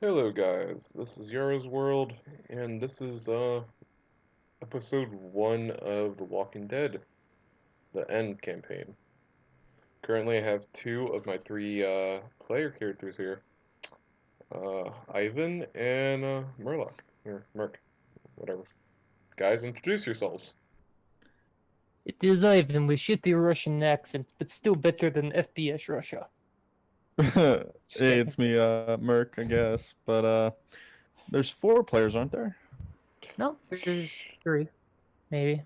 Hello guys, this is Yara's World, and this is episode 1 of The Walking Dead, the End campaign. Currently I have two of my three player characters here, Ivan and Murloc, or Merc, whatever. Guys, introduce yourselves. It is Ivan with shitty Russian accent, but still better than FPS Russia. Hey, Just kidding. it's me, Merc, I guess. But there's four players, aren't there? No, there's three, maybe.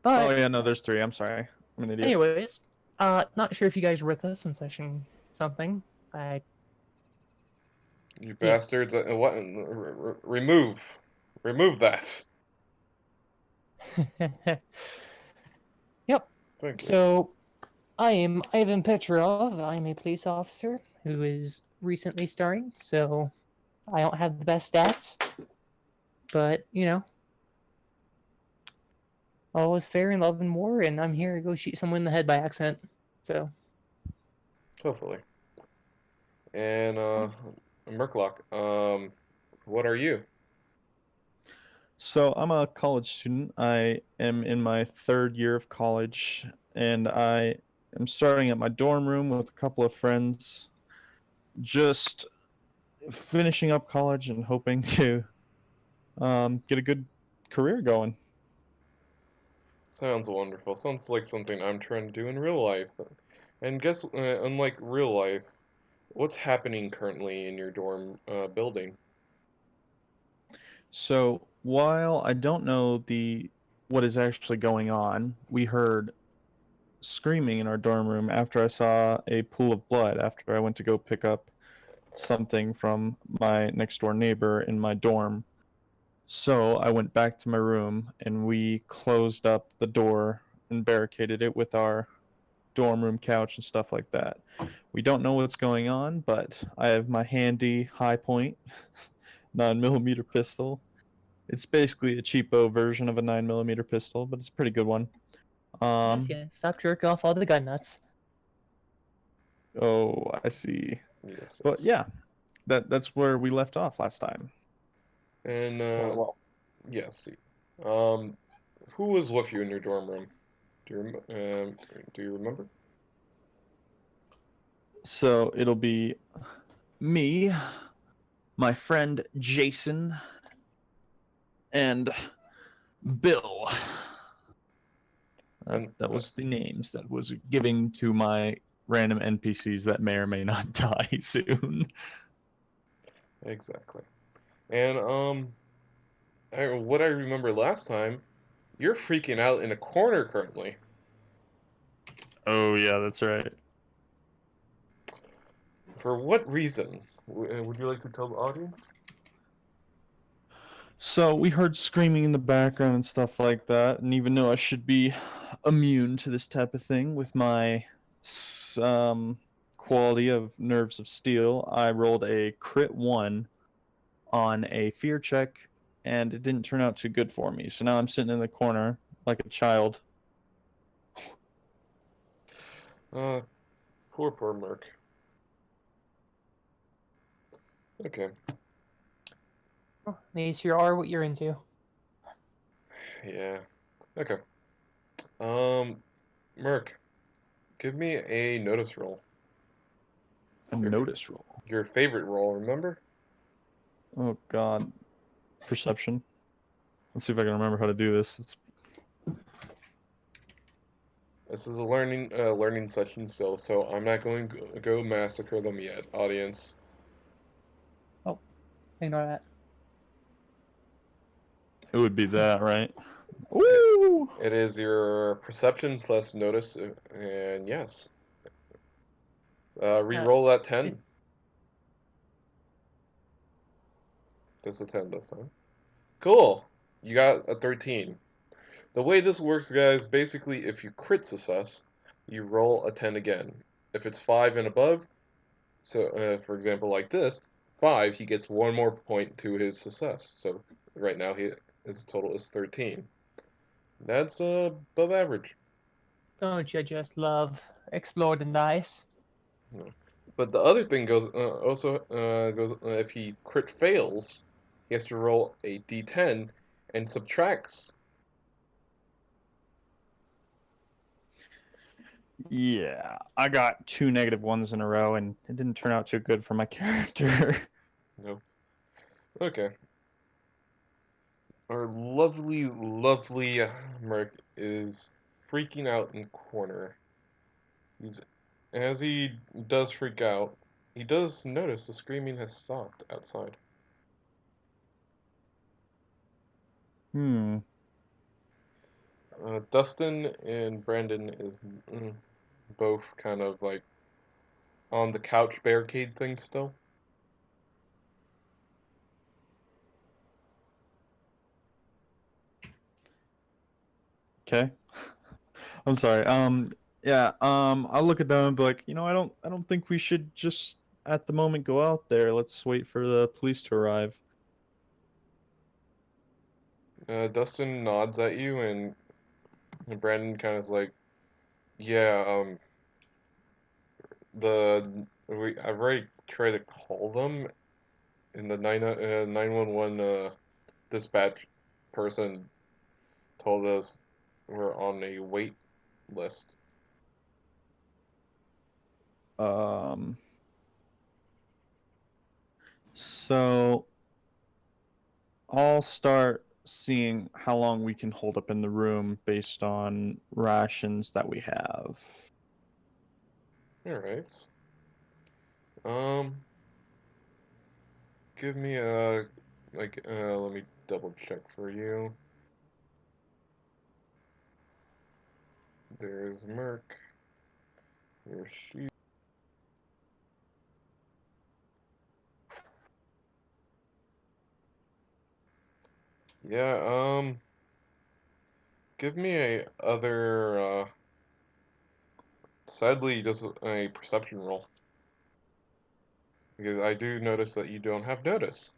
Oh But yeah, no, there's three. I'm sorry, I'm an idiot. anyways, not sure if you guys were with us in session something. I You yeah. bastards, what? Remove that. Yep. Thank you. So I am Ivan Petrov. I'm a police officer who is recently starring, so I don't have the best stats, but all is fair in love and war, and I'm here to go shoot someone in the head by accident. So Hopefully. And Mercloc, what are you? So I'm a college student. I am in my third year of college, and I am starting at my dorm room with a couple of friends, just finishing up college and hoping to get a good career going. Sounds wonderful. Sounds like something I'm trying to do in real life. And guess, unlike real life, what's happening currently in your dorm building? So while I don't know what is actually going on, we heard screaming in our dorm room after I saw a pool of blood after I went to go pick up something from my next door neighbor in my dorm. So I went back to my room and we closed up the door and barricaded it with our dorm room couch and stuff like that. We don't know what's going on, but I have my handy high point 9mm pistol. It's basically a cheapo version of a 9mm pistol, but it's a pretty good one. yes, stop jerking off all the gun nuts. Oh, I see. Yes, But yes. yeah, that's where we left off last time. And Well, yes. Who was with you in your dorm room? Do you remember? so it'll be me, my friend Jason, and Bill. And That was the names that was giving to my random NPCs that may or may not die soon. exactly. And what I remember last time, you're freaking out in a corner currently. Oh yeah, that's right. For what reason? Would you like to tell the audience? So we heard screaming in the background and stuff like that, and even though I should be immune to this type of thing with my quality of nerves of steel, I rolled a crit 1 on a fear check, and it didn't turn out too good for me. So now I'm sitting in the corner like a child. Uh, poor Merc. Okay, Well, these sure are what you're into. yeah. Okay. Merc, give me a notice roll. A Your, notice roll. your favorite roll, remember? Oh god. Perception. Let's see if I can remember how to do this. This is a learning session still, so I'm not going to go massacre them yet, audience. Oh, ignore that. It would be that, right? Woo! It is your perception plus notice, and yes. Re-roll that 10. Just a 10 this time. Cool! You got a 13. The way this works, guys, basically if you crit success, you roll a 10 again. If it's 5 and above, so for example like this, 5, he gets one more point to his success. So right now his total is 13. That's above average. Don't you just love explore the dice? But the other thing goes also goes if he crit fails, he has to roll a d10 and subtracts. Yeah, I got 2 -1s in a row, and it didn't turn out too good for my character. No. Okay. Our lovely, lovely Merc is freaking out in the corner. He's as he does freak out, he does notice the screaming has stopped outside. Hmm. Dustin and Brandon is both kind of like on the couch barricade thing still. Okay. I'm sorry. Yeah. I'll look at them and be like, I don't think we should just at the moment go out there. Let's wait for the police to arrive. Dustin nods at you, and Brandon kind of is like, "Yeah, I've already tried to call them, and the 911 dispatch person told us we're on a wait list." Um. So I'll start seeing how long we can hold up in the room based on rations that we have. All right. Um, give me a let me double check for you. There's Merc. There's she. Yeah, give me a other, sadly, just a perception roll. Because I do notice that you don't have notice.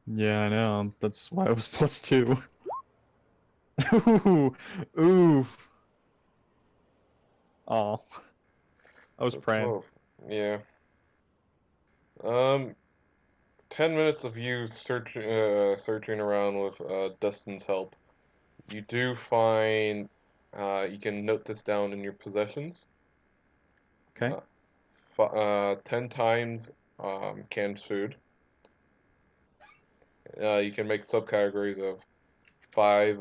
Yeah, I know. That's why it was +2. Ooh, ooh. Oh, I was So praying. 12. Yeah. Um, 10 minutes of you searching around with, Dustin's help. You do find, you can note this down in your possessions. Okay. Uh, 10 times, canned food. You can make subcategories of 5,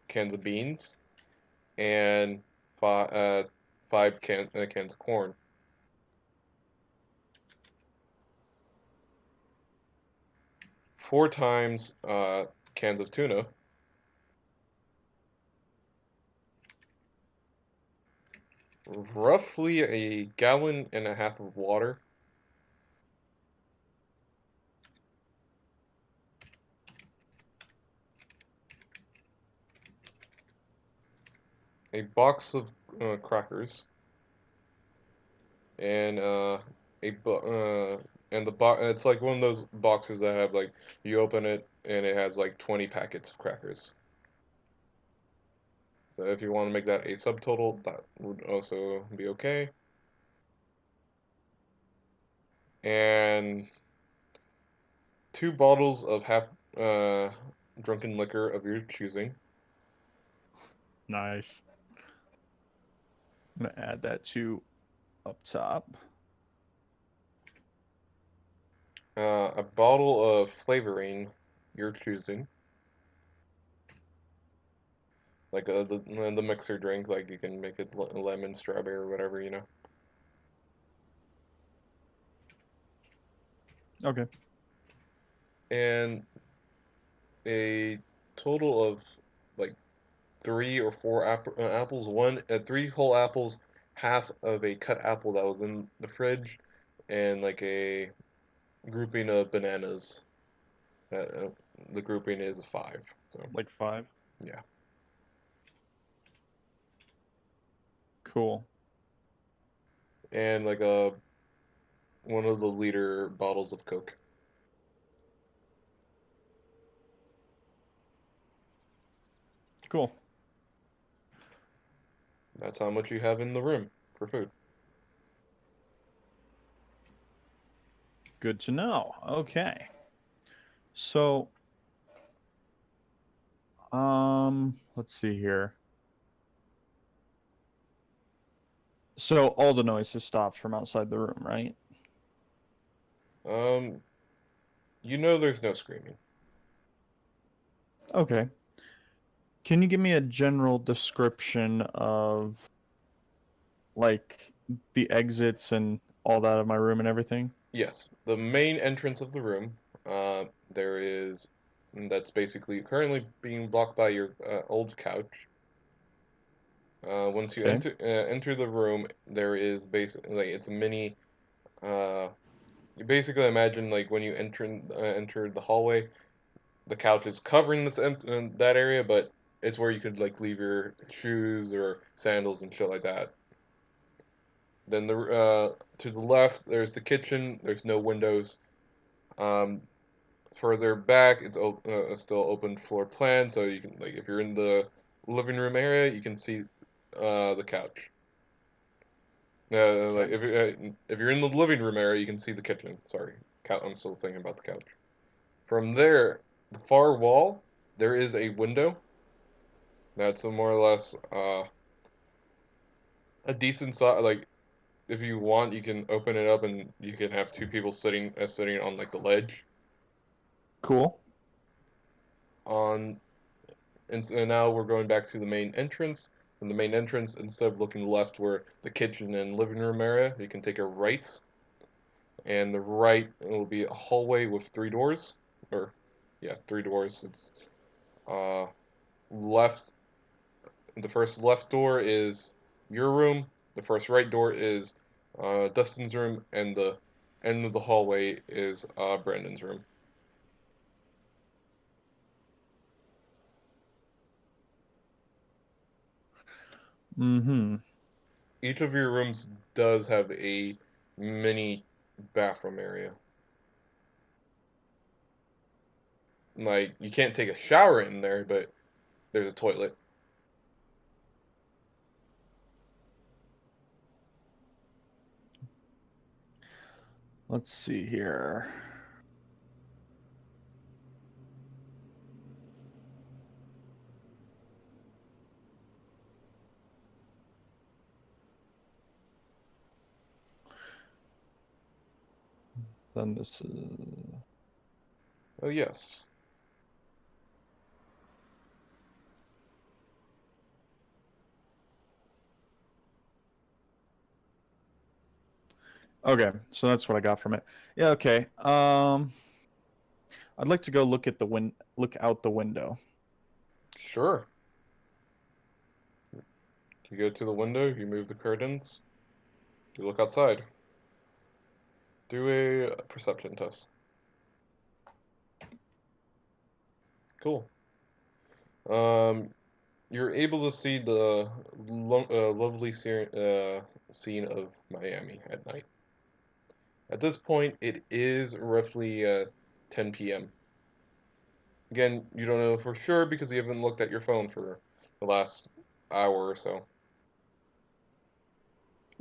cans of beans, and five cans of corn. 4 times cans of tuna. Roughly a gallon and a half of water. A box of crackers. And a and the box, it's like one of those boxes that have like you open it and it has like 20 packets of crackers. So if you want to make that a subtotal, that would also be okay. And 2 bottles of half uh, drunken liquor of your choosing. Nice. I'm gonna add that to up top. A bottle of flavoring your choosing. Like the mixer drink, like you can make it lemon, strawberry, or whatever, you know. Okay. And a total of like 3 or 4 apples, 3 whole apples, half of a cut apple that was in the fridge, and like a grouping of bananas. The grouping is 5. So Like 5. yeah. Cool. And like a one of the liter bottles of Coke. Cool. That's how much you have in the room for food. Good to know. Okay. So, let's see here. So all the noise has stopped from outside the room, right? Um, you know there's no screaming. Okay. Can you give me a general description of like the exits and all that of my room and everything? Yes, the main entrance of the room, there is, that's basically currently being blocked by your old couch. Once you Okay. enter the room, there is basically like it's a mini. Uh, you basically imagine like when you enter the hallway, the couch is covering that area, but it's where you could like leave your shoes or sandals and shit like that. Then to the left, there's the kitchen. There's no windows. Um, Further back, it's still open floor plan, so you can like if you're in the living room area, you can see the couch. Like Okay. if you're in the living room area, you can see the kitchen. Sorry, I'm still thinking about the couch. From there, the far wall, there is a window. That's a more or less a decent size. Like if you want, you can open it up and you can have two people sitting on like the ledge. Cool. On And so now we're going back to the main entrance. In the main entrance, instead of looking left where the kitchen and living room area, you can take a right, and the right will be a hallway with three doors, or yeah, three doors. It's uh left. The first left door is your room. The first right door is Dustin's room, and the end of the hallway is Brandon's room. Mm-hmm. Each of your rooms does have a mini bathroom area. Like you can't take a shower in there, but there's a toilet. Let's see here. Then this is Oh yes. okay. So that's what I got from it. Yeah. Okay. I'd like to go look out the window. Sure. You go to the window, you move the curtains, you look outside. Do a perception test. Cool. Um, you're able to see the lovely scene of Miami at night. At this point, it is roughly 10 p.m. Again, you don't know for sure because you haven't looked at your phone for the last hour or so.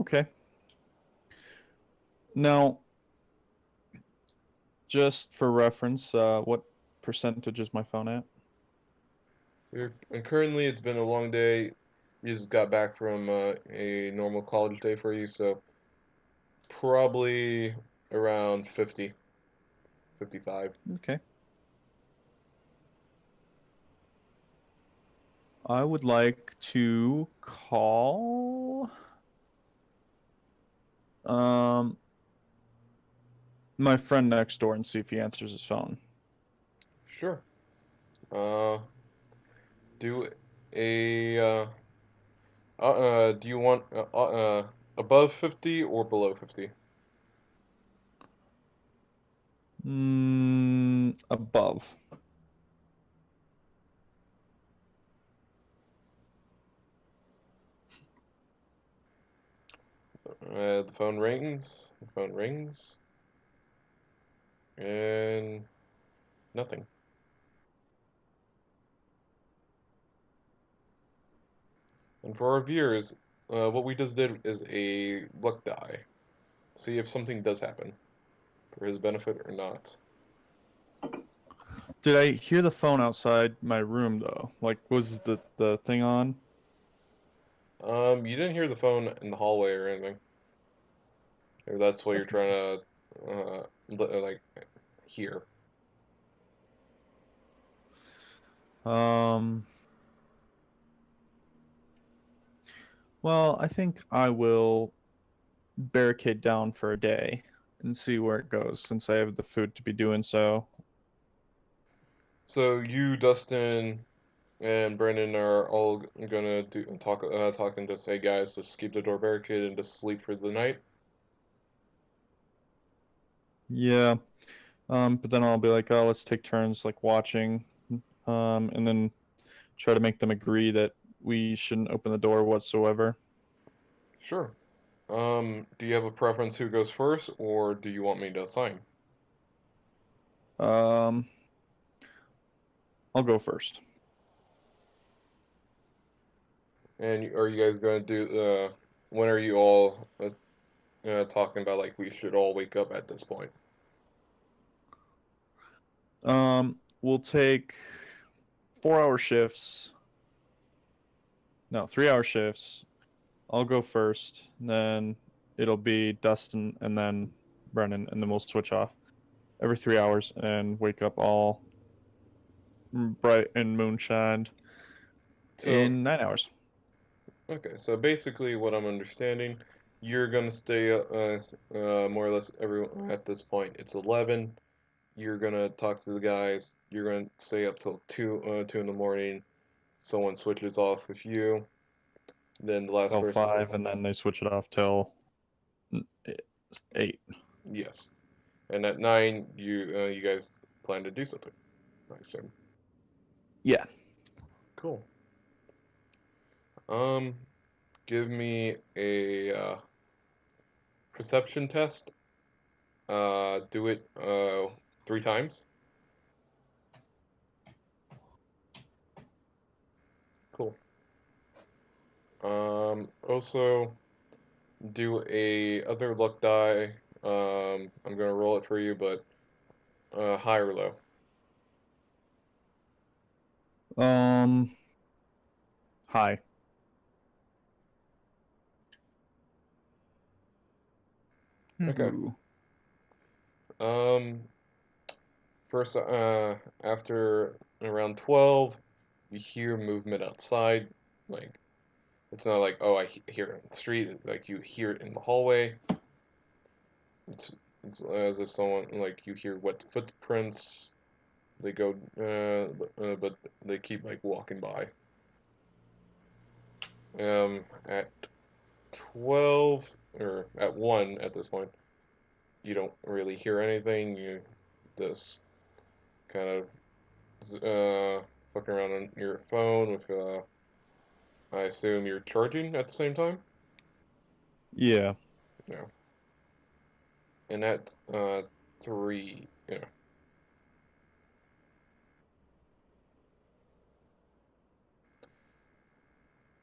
Okay. Now, just for reference, what percentage is my phone at? And currently, it's been a long day. You just got back from a normal college day for you, so probably around 50, 55. Okay. I would like to call um my friend next door and see if he answers his phone. Sure. Uh, do do you want above 50 or below 50? Above. The phone rings. The phone rings, and nothing. And for our viewers, what we just did is a luck die. See if something does happen for his benefit or not. Did I hear the phone outside my room though? Like, was the thing on? You didn't hear the phone in the hallway or anything. Or that's what you're Okay. trying to, like, hear. Um. Well, I think I will barricade down for a day and see where it goes, since I have the food to be doing so. So you, Dustin, and Brendan are all gonna talk and just say, guys, just keep the door barricaded and just sleep for the night. Yeah. But then I'll be like, oh, let's take turns like watching. And then try to make them agree that we shouldn't open the door whatsoever. Sure. Do you have a preference who goes first, or do you want me to assign? Um, I'll go first. And are you guys going to do, when are you all talking about, like, we should all wake up at this point? We'll take 4 hour shifts. No, 3 hour shifts. I'll go first, then it'll be Dustin and then Brennan, and then we'll switch off every 3 hours and wake up all bright and moonshined So, in 9 hours. okay, so basically what I'm understanding, you're gonna stay more or less everyone at this point. It's 11. You're gonna talk to the guys. You're gonna stay up till 2 in the morning. Someone switches off with you. Then the last Till person. 5, and then they switch it off till 8. Yes. And at 9, you guys plan to do something, I assume. Yeah. Cool. Um, give me a perception test. Do it 3 times. Cool. Also do a other luck die. I'm gonna roll it for you, but high or low. Um, Hi. Okay. Ooh. Um, first, after around 12, you hear movement outside. Like, it's not like, oh, hear it in the street. Like, you hear it in the hallway. It's it's as if someone, like, you hear wet footprints. They go, but they keep like walking by. At 12 or at 1 at this point, you don't really hear anything. You just kind of fucking around on your phone with I assume you're charging at the same time. Yeah. Yeah. And at 3, yeah.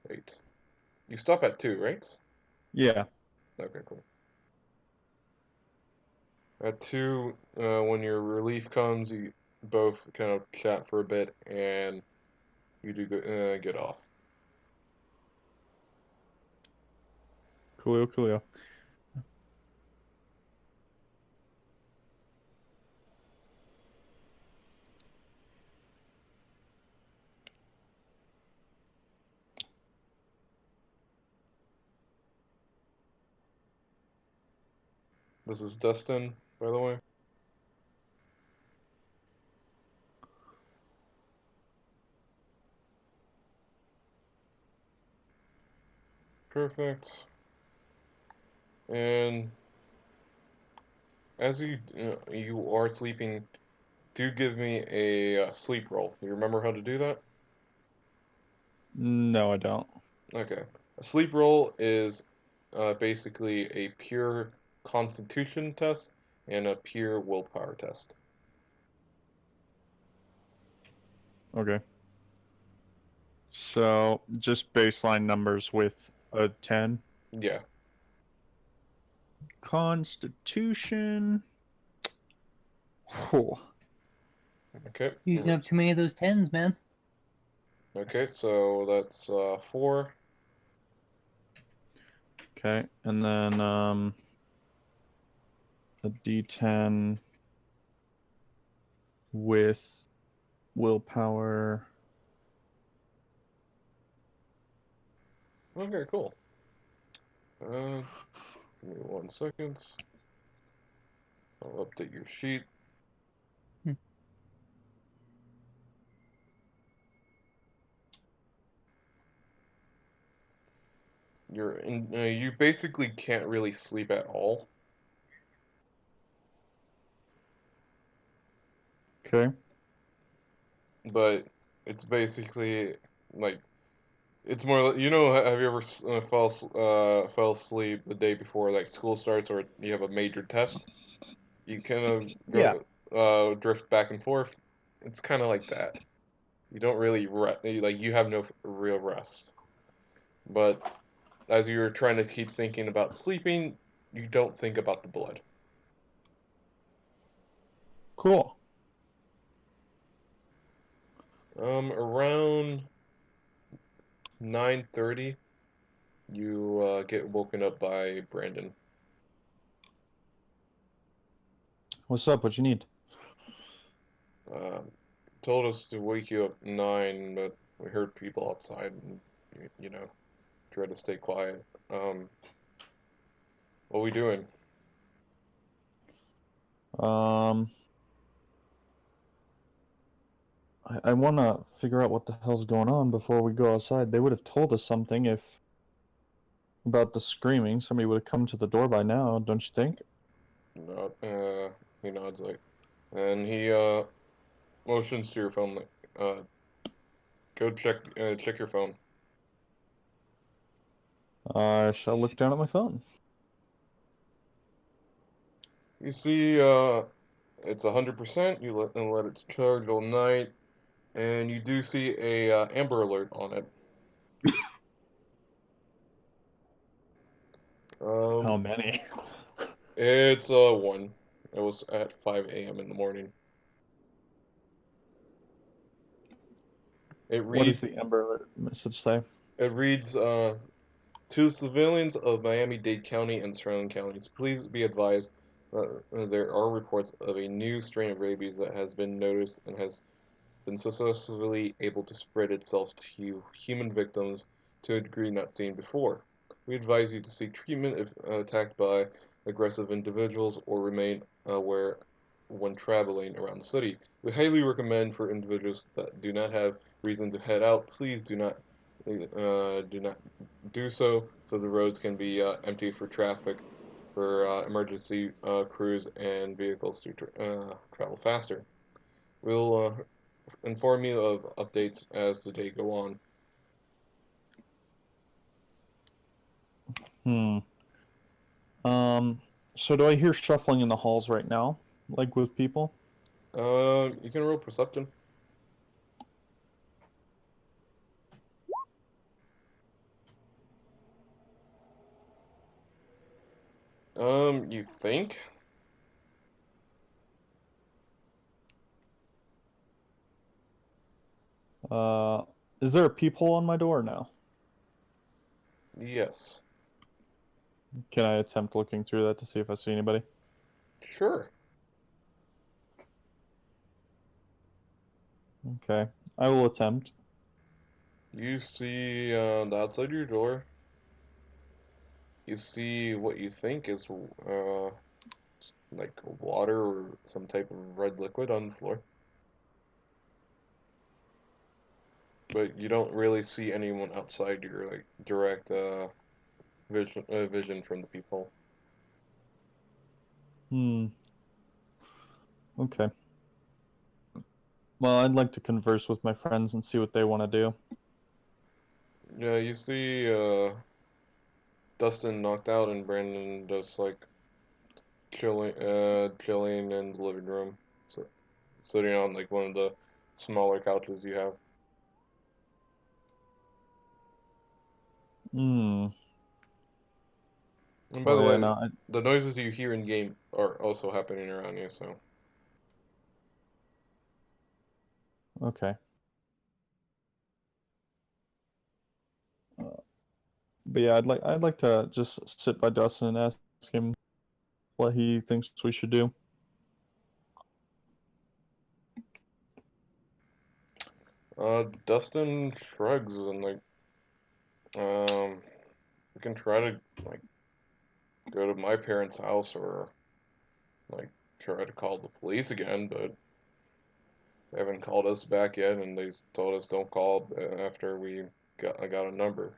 Wait. You stop at 2, right? Yeah. Okay, cool. At 2, when your relief comes, you both kind of chat for a bit, and you do get off. Coolio, coolio. This is Dustin, by the way. Perfect. And as you are sleeping, do give me a sleep roll. You remember how to do that? No, I don't. Okay. A sleep roll is basically a pure constitution test and a pure willpower test. Okay. So just baseline numbers with A 10. Yeah. Constitution. Oh, Okay. Using up too many of those 10s, man. Okay, so that's 4. okay, and then a D10 with willpower. Okay, cool. Give me 1 second. I'll update your sheet. Hmm. You basically can't really sleep at all. Okay. But it's basically like it's more like, have you ever fell asleep the day before like school starts or you have a major test? You kind of Yeah. go drift back and forth. It's kind of like that. You don't really like you have no real rest. But as you're trying to keep thinking about sleeping, you don't think about the blood. Cool. Around 9:30, you get woken up by Brandon. What's up? What you need? Um, Told us to wake you up at 9, but we heard people outside and, try to stay quiet. What are we doing? Um, I want to figure out what the hell's going on before we go outside. They would have told us something if about the screaming. Somebody would have come to the door by now, don't you think? No, he nods like, and he motions to your phone like, go check your phone. I shall look down at my phone. You see, it's 100%. You let it charge all night, and you do see a Amber Alert on it. How Um, many? it's 1. It was at 5 a.m. in the morning. It What reads does the Amber Alert message say? it reads to civilians of Miami-Dade County and surrounding counties, please be advised there are reports of a new strain of rabies that has been noticed and has been successfully able to spread itself to human victims to a degree not seen before. We advise you to seek treatment if attacked by aggressive individuals or remain aware when traveling around the city. We highly recommend for individuals that do not have reason to head out, please do not do so the roads can be empty for traffic for emergency crews and vehicles to travel faster. We'll inform you of updates as the day go on. Hmm. Um, so do I hear shuffling in the halls right now? Like with people? You can roll perception. You think? Uh, is there a peephole on my door now? Yes. Can I attempt looking through that to see if I see anybody? Sure. Okay, I will attempt. You see the outside your door. You see what you think is like water or some type of red liquid on the floor. But you don't really see anyone outside your like direct vision from the people. Hmm. Okay. Well, I'd like to converse with my friends and see what they want to do. Yeah, you see Dustin knocked out and Brandon just like chilling in the living room, so, sitting on like one of the smaller couches you have. Hmm. And by Oh the yeah, way, no, the noises you hear in game are also happening around you, so. okay. But yeah, I'd like to just sit by Dustin and ask him what he thinks we should do. Dustin shrugs and like, we can try to like go to my parents' house or like try to call the police again, but they haven't called us back yet, and they told us don't call after I got a number.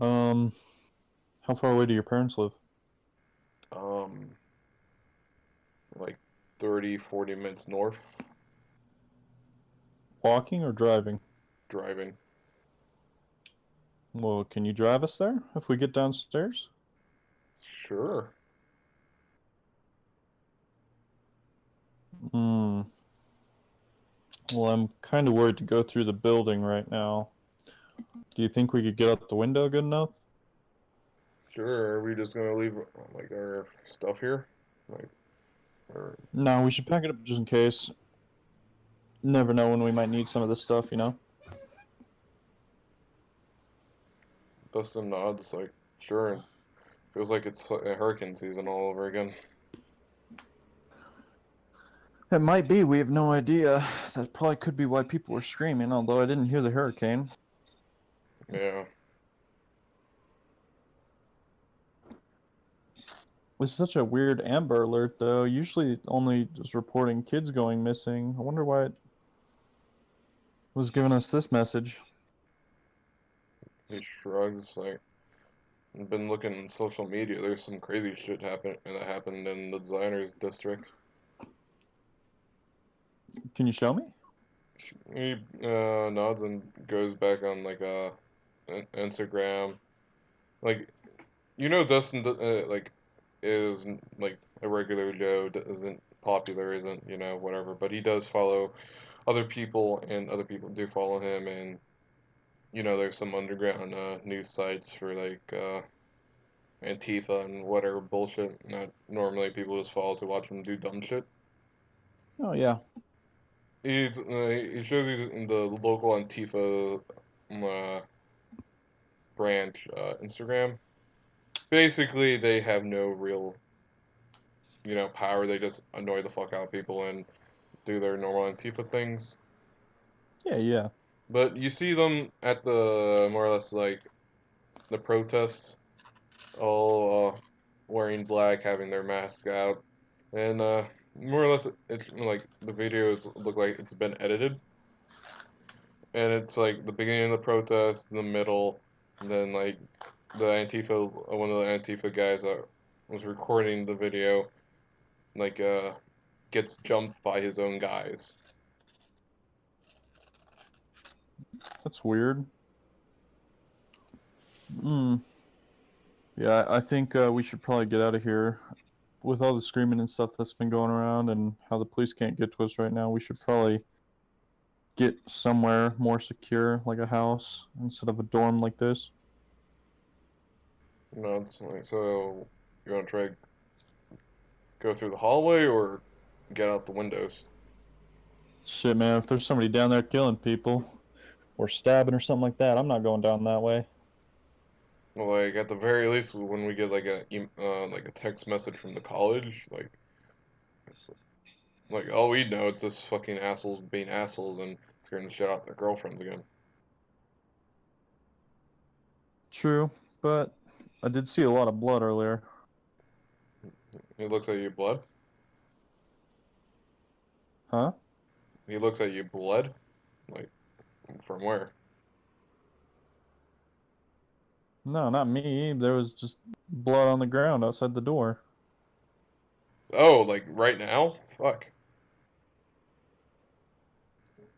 Um, how far away do your parents live? Um, like 30, 40 minutes north, Walking or driving? driving. Well, can you drive us there if we get downstairs? Sure. Hmm. Well, I'm kind of worried to go through the building right now. Do you think we could get out the window good enough? Sure. Are we just gonna leave like our stuff here? Like, or No, we should pack it up just in case. Never know when we might need some of this stuff, you know? Dustin nods like, sure. And feels like it's hurricane season all over again. It might be, we have no idea. That probably could be why people were screaming, although I didn't hear the hurricane. Yeah. It was such a weird Amber Alert, though. Usually only just reporting kids going missing. I wonder why it was giving us this message. He shrugs like, I've been looking on social media. There's some crazy shit that happened in the designers district. Can you show me? He nods and goes back on like Instagram. Like Dustin like is like a regular Joe, isn't popular, isn't whatever. But he does follow other people, and other people do follow him. And there's some underground news sites for like Antifa and whatever bullshit. Not normally people just follow to watch him do dumb shit. Oh, yeah. He shows he's in the local Antifa uh, branch Instagram. Basically, they have no real power. They just annoy the fuck out of people and do their normal Antifa things. Yeah, yeah. But you see them at the more or less like the protest, all wearing black, having their mask out, and more or less it's like the videos look like it's been edited, and it's like the beginning of the protest, the middle, and then like one of the Antifa guys that was recording the video, like gets jumped by his own guys. That's weird. Hmm. Yeah, I think we should probably get out of here. With all the screaming and stuff that's been going around and how the police can't get to us right now, we should probably get somewhere more secure, like a house, instead of a dorm like this. It's like, so you want to try go through the hallway or get out the windows? Shit, man, if there's somebody down there killing people or stabbing or something like that, I'm not going down that way. Well, like at the very least, when we get like a text message from the college, like all we know, it's just fucking assholes being assholes and scaring the shit out their girlfriends again. True, but I did see a lot of blood earlier. He looks at you blood. Huh? He looks at you blood, like from where? No, not me. There was just blood on the ground outside the door. Oh, like right now? Fuck.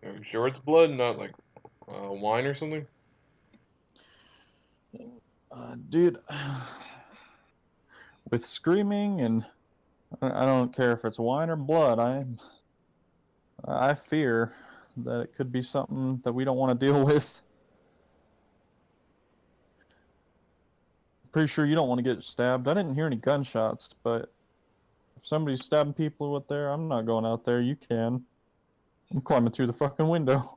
Are you sure it's blood, not like wine or something? Dude, with screaming and I don't care if it's wine or blood. I fear that it could be something that we don't want to deal with. pretty sure you don't want to get stabbed. I didn't hear any gunshots, but if somebody's stabbing people out there, I'm not going out there. You can. I'm climbing through the fucking window.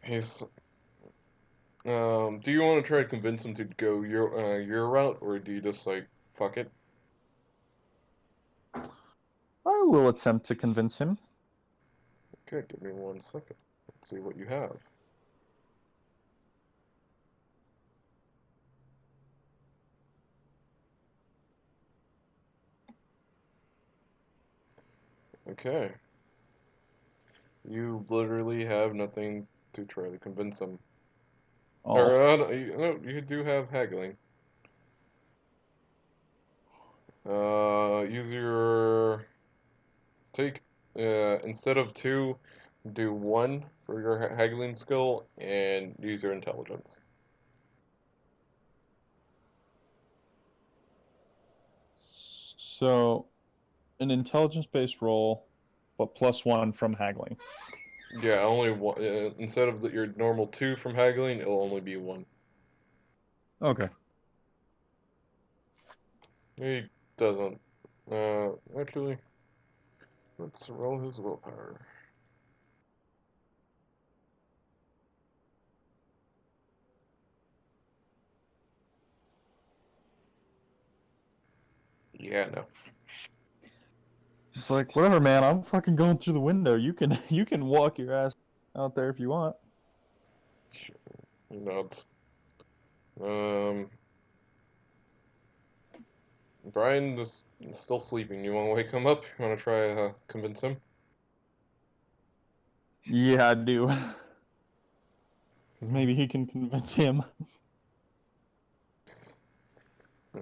He's. Do you want to try to convince him to go your route, or do you just like fuck it? I will attempt to convince him. Okay, give me 1 second. Let's see what you have. Okay. You literally have nothing to try to convince him. Or, Oh. no, you do have haggling. Use your take, instead of 2, do 1 for your haggling skill, and use your intelligence. So, an intelligence-based roll, but +1 from haggling. Yeah, only 1, instead of your normal 2 from haggling, it'll only be 1. Okay. He doesn't, actually, let's roll his willpower. Yeah, no. It's like, whatever, man. I'm fucking going through the window. You can walk your ass out there if you want. You know, it's, um, Brian is still sleeping. You want to wake him up? You want to try convince him? Yeah, I do. Because maybe he can convince him.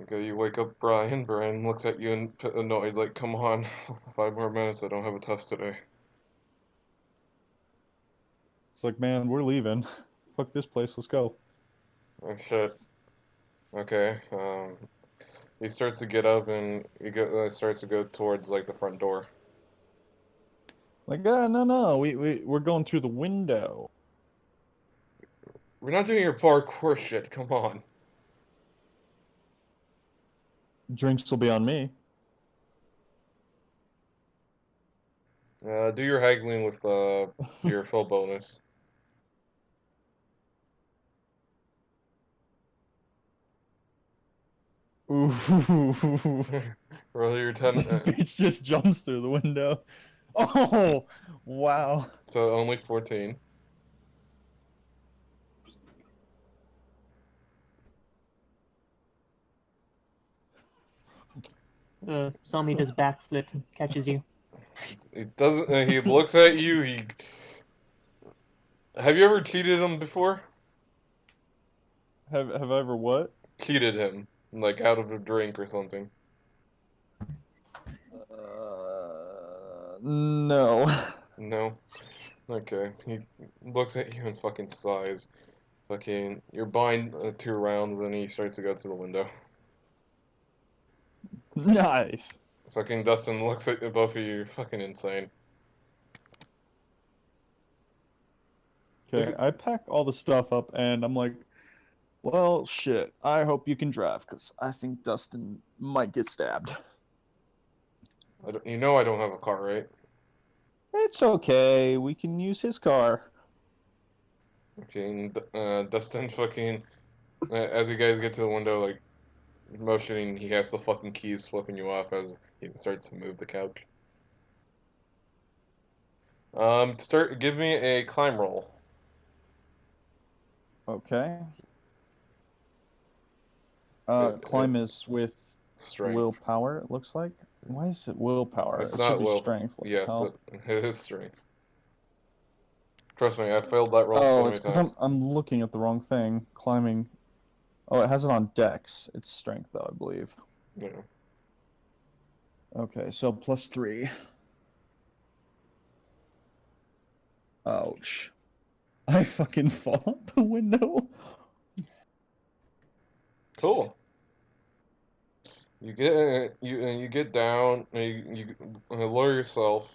Okay, you wake up Brian. Brian looks at you and annoyed, like, come on, 5 more minutes. I don't have a test today. It's like, man, we're leaving. Fuck this place. Let's go. Oh shit. Okay. He starts to get up and starts to go towards like the front door. Like, no. We're going through the window. We're not doing your parkour shit. Come on. Drinks will be on me. Do your haggling with your full bonus. Ooh. Roll your 10. This bitch just jumps through the window. Oh, wow. So only 14. Zombie does backflip and catches you. He doesn't. He looks at you. He. Have you ever cheated him before? Have I ever what? Cheated him, like out of a drink or something. No. No. Okay. He looks at you and fucking sighs. Fucking, you're buying 2 rounds, and he starts to go through the window. Nice. Fucking Dustin looks at both of you, fucking insane. Okay, I pack all the stuff up and I'm like, well, shit. I hope you can drive because I think Dustin might get stabbed. You know I don't have a car, right? It's okay. We can use his car. Okay, and, Dustin fucking, as you guys get to the window, like, motioning, he has the fucking keys flipping you off as he starts to move the couch. Give me a climb roll. Okay. Uh, uh, Climb is with Strength. willpower, it looks like. Why is it willpower? It's It should not be will. strength. What the Yes, hell? it is strength. Trust me, I failed that roll so Oh, many it's because times. I'm looking at the wrong thing. Climbing. Oh, it has it on dex. It's strength though, I believe. Yeah. Okay, so +3. Ouch. I fucking fall out the window. Cool. You get down, and you lower yourself,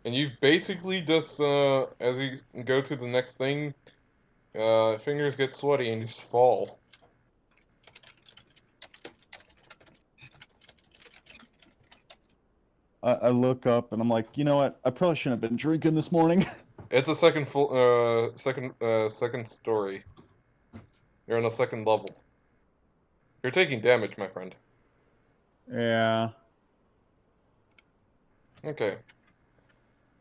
and you basically just as you go to the next thing, Fingers get sweaty and you just fall. I look up and I'm like, you know what? I probably shouldn't have been drinking this morning. It's a second story. You're on the second level. You're taking damage, my friend. Yeah. Okay.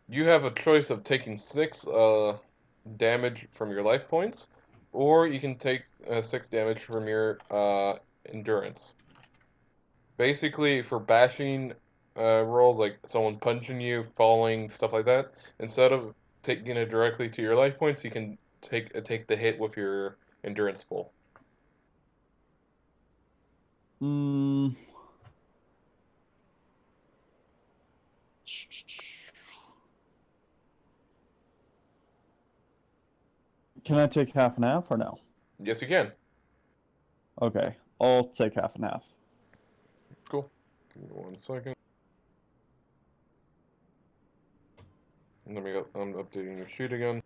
You have a choice of taking 6 damage from your life points, or you can take 6 damage from your endurance. Basically, for bashing rolls, like someone punching you, falling, stuff like that, instead of taking it directly to your life points, you can take the hit with your endurance pull. Mm. Can I take half and half or no? Yes, you can. Okay, I'll take half and half. Cool. Give me 1 second. I'm updating your sheet again.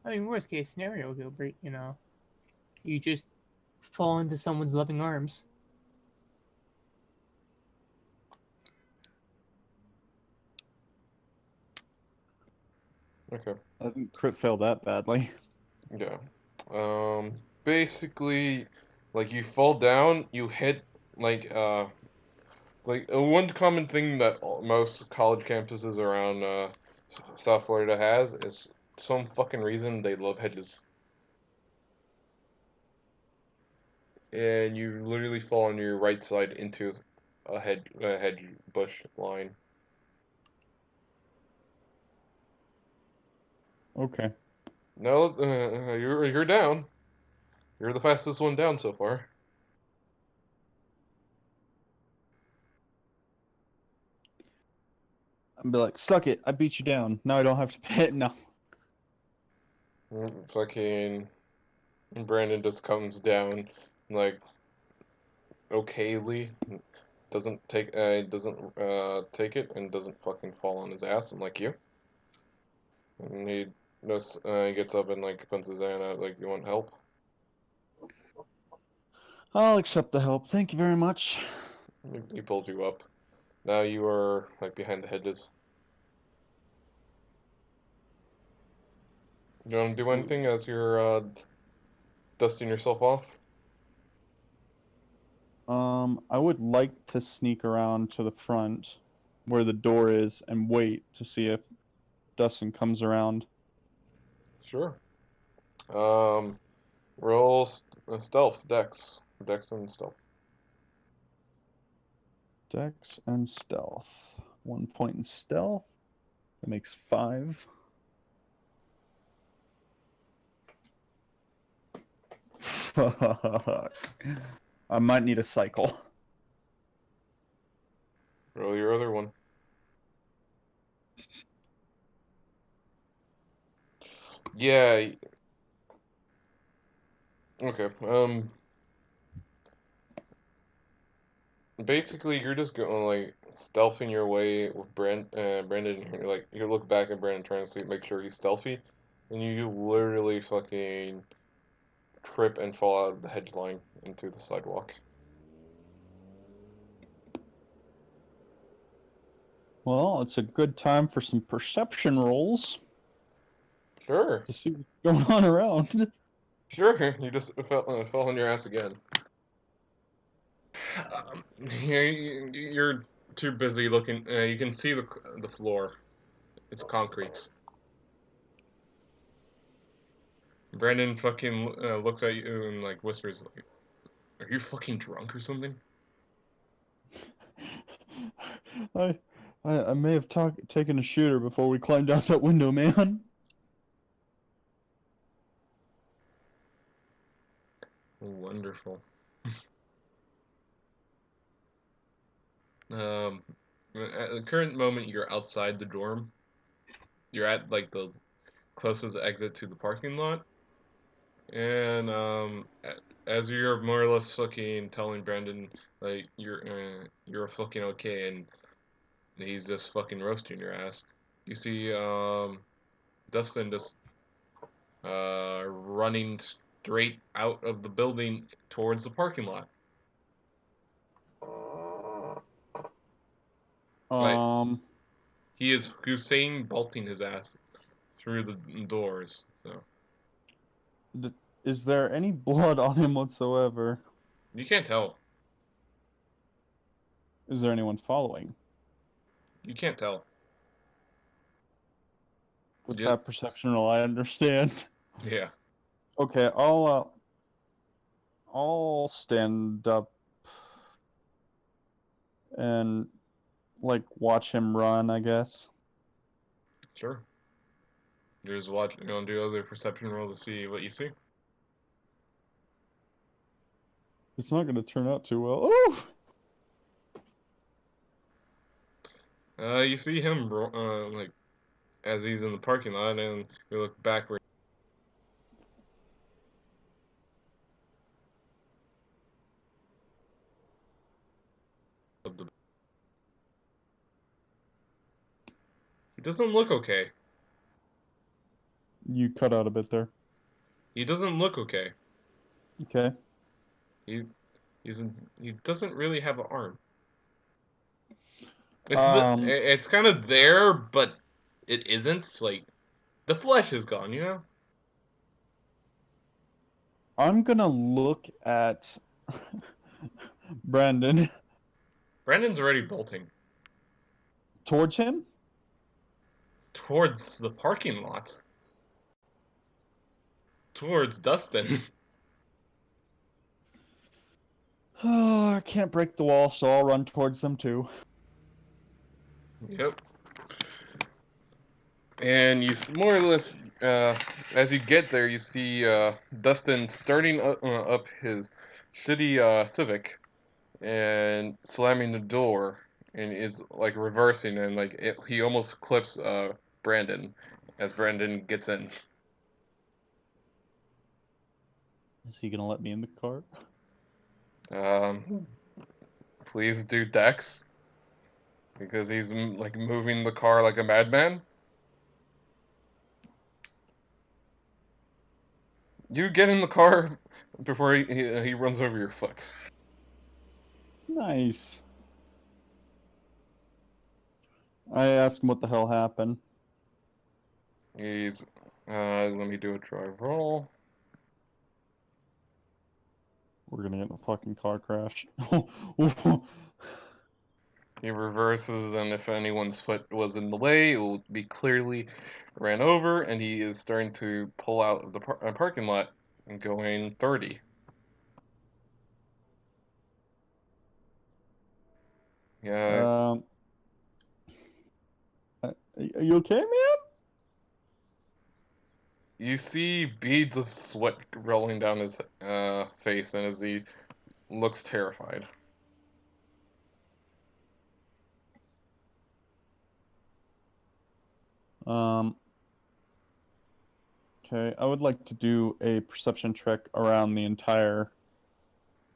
I mean, worst case scenario, Gilbert, you just fall into someone's loving arms. Okay. I didn't crit fail that badly. Yeah. Basically, like you fall down, you hit like one common thing that most college campuses around South Florida has is some fucking reason they love hedges, and you literally fall on your right side into a hedge bush line. Okay. No, you're down. You're the fastest one down so far. I'd be like, suck it, I beat you down. Now I don't have to pay it. No. Fucking Brandon just comes down like okayly, doesn't take it and doesn't fucking fall on his ass and like you. And he just gets up and like puts his hand out like, you want help? I'll accept the help. Thank you very much. He pulls you up. Now you are like behind the hedges. You want to do anything as you're dusting yourself off? I would like to sneak around to the front where the door is and wait to see if Dustin comes around. Sure. Um, roll stealth, dex and stealth. Dex and stealth. 1 point in stealth. That makes 5. Fuck. I might need a cycle. Roll your other one. Yeah. Okay. Basically, you're just going like stealthing your way with Brandon. You're like you look back at Brandon trying to see, make sure he's stealthy, and you literally fucking trip and fall out of the hedge line into the sidewalk. Well, it's a good time for some perception rolls Sure, to see what's going on around. sure. You just fell on your ass again. You're too busy looking. You can see the floor. It's concrete. Brandon fucking looks at you and like whispers, like, "Are you fucking drunk or something?" I, I may have taken a shooter before we climbed out that window, man. Wonderful. Um, at the current moment, you're outside the dorm. You're at like the closest exit to the parking lot, and as you're more or less fucking telling Brandon like you're fucking okay, and he's just fucking roasting your ass. You see Dustin just running straight out of the building towards the parking lot. Like Um, he is Hussein bolting his ass through the doors. So is there any blood on him whatsoever? you can't tell. Is there anyone following? You can't tell. With Yep. that perception roll, I understand. Yeah. Okay, I'll stand up and like watch him run, I guess. Sure. You just watch. You want to do other perception roll to see what you see? It's not going to turn out too well. Oh! You see him like as he's in the parking lot, and you look backward of the. He doesn't look okay. You cut out a bit there. He doesn't look okay. Okay. He he's he doesn't really have an arm. Um, It's kind of there, but it isn't. Like the flesh is gone, you know. I'm gonna look at Brandon Brandon's already bolting towards him. towards the parking lot, towards Dustin. Oh, I can't break the wall, so I'll run towards them too. Yep. And you more or less, as you get there, you see Dustin starting up his shitty Civic and slamming the door, and it's like reversing, and like he almost clips Brandon as Brandon gets in. Is he gonna let me in the car? Um, please do Dex because he's like moving the car like a madman. You get in the car before he runs over your foot. Nice. I asked him what the hell happened. He's let me do a drive roll. We're gonna get in a fucking car crash. He reverses, and if anyone's foot was in the way, it will be clearly ran over, and he is starting to pull out of the parking lot and going 30. Yeah, um, are you okay, man? you see beads of sweat rolling down his face, and as he looks terrified. Um, okay, I would like to do a perception check around the entire.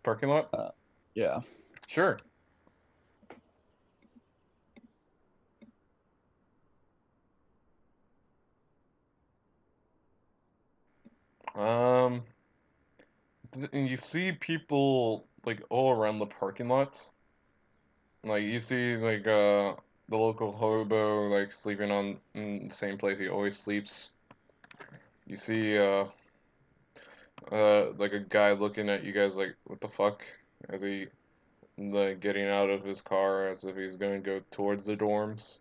Parking lot? Yeah. Sure. Um, and you see people like all around the parking lots. Like you see like the local hobo like sleeping on in the same place he always sleeps. You see like a guy looking at you guys like what the fuck as he like getting out of his car as if he's going to go towards the dorms.